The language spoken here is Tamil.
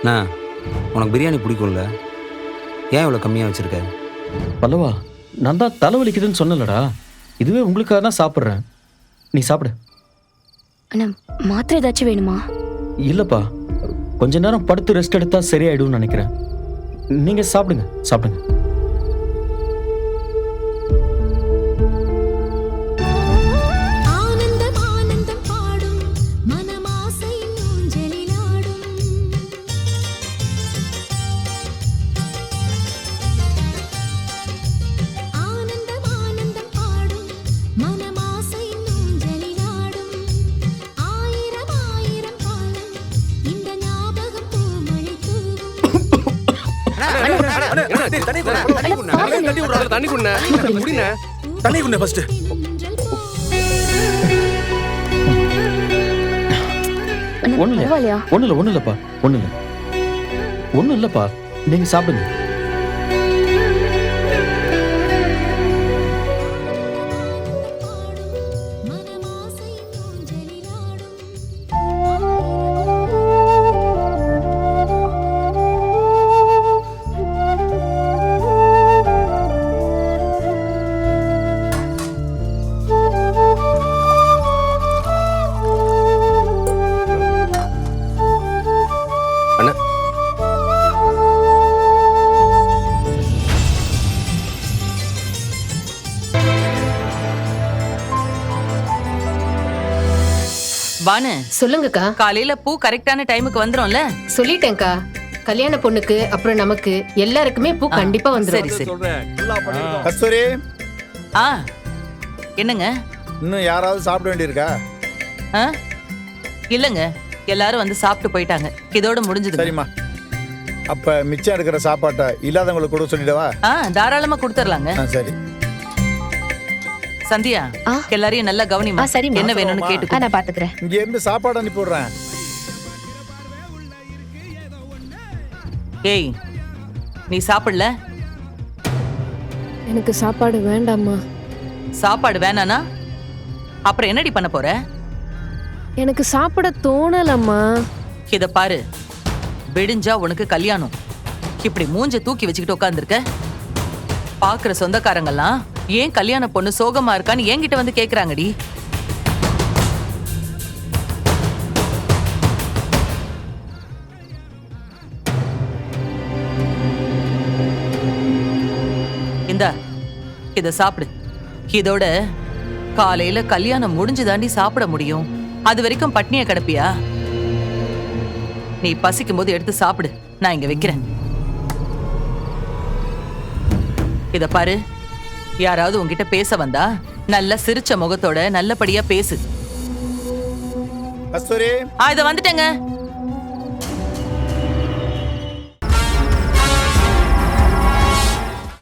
அண்ணா உனக்கு பிரியாணி பிடிக்கும்ல, ஏன் இவ்வளோ கம்மியாக வச்சுருக்க? பல்லவா, நான் தான் தலைவலிக்குதுன்னு சொன்னலடா. இதுவே உங்களுக்காக தான் சாப்பிட்றேன். நீ சாப்பிடு. அண்ணா மாத்திரை ஏதாச்சும் வேணுமா? இல்லப்பா, கொஞ்ச நேரம் படுத்து ரெஸ்ட் எடுத்தா சரியாயிடும்னு நினைக்கிறேன். நீங்க சாப்பிடுங்க சாப்பிடுங்க. ஆனந்தம் ஆனந்தம் பாடும் மனமாசை ஊஞ்சலிலாடும். ஆனந்தம் ஆனந்தம் பாடும் மனமாசை ஊஞ்சலிலாடும். ஆயிரம் ஆயிரம் காலம் இந்த ஞாபகம் பூமழை தூவும். தண்ணி குண்ண ஃபர்ஸ்ட். ஒண்ணு பரவாயில்லையா? இல்லப்பா, ஒண்ணு இல்லப்பா, நீங்க சாப்பிடுங்க. மனமாசை ஊஞ்சலிலாடும். அண்ணா பானு, சொல்லுங்கக்கா. காலையில பூ கரெக்டான டைமுக்கு வந்துரும்ல? சொல்லிட்டேன்க்கா. கல்யாண பொண்ணுக்கு அப்புறம் நமக்கு எல்லாருக்குமே பூ கண்டிப்பா வந்துரும். சரி சரி. கஸ்தூரி, ஆ என்னங்க? இன்னும் யாராவது சாப்பிட வேண்டியிருக்கா? ஆ இல்லங்க, எல்லாரும் வந்து சாப்பிட்டு போயிட்டாங்க. இதோட முடிஞ்சது. சரிம்மா, அப்ப மிச்சம் இருக்கிற சாப்பாட்டை இல்லாதவங்களுக்கு கூட சொல்லிடவா? தாராளமா கொடுத்துடலாங்க. சரி. சந்தியா, ஆ. எல்லாரையும் நல்லா கவனிமா. சரிம்மா. என்ன வேணும்னு கேட்டு. நான் பாத்துக்கிறேன். இங்க இருந்து சாப்பாடு அனுப்பி விடுறேன். ஏய், நீ சாப்பிடல? எனக்கு சாப்பாடு வேண்டாம்மா. சாப்பாடு வேணானா அப்புறம் என்னடி பண்ண போற? எனக்கு சாப்பிட தோணலம்மா. இத பாரு, விடிஞ்சா உனக்கு கல்யாணம். இப்படி மூஞ்ச தூக்கி வச்சுக்கிட்டு உட்காந்துருக்க. பாக்குற சொந்தக்காரங்கெல்லாம் ஏன் கல்யாண பொண்ணு சோகமா இருக்கான்னு என்கிட்ட வந்து கேக்குறாங்கடி. இந்தா, இத சாப்பிடு. இதோட காலையில கல்யாணம் முடிஞ்சு தாண்டி சாப்பிட முடியும். அது வரைக்கும் பட்னியா கிடப்பியா? நீ பசிக்கும் போது எடுத்து சாப்பிடு. நான் இங்க வைக்கிறேன். இத பாரு, யாராவது உன்கிட்ட பேச வந்தா நல்ல சிரிச்ச முகத்தோட நல்லபடியா பேசு. கஸ்தூரி, இத வந்துட்டேங்க.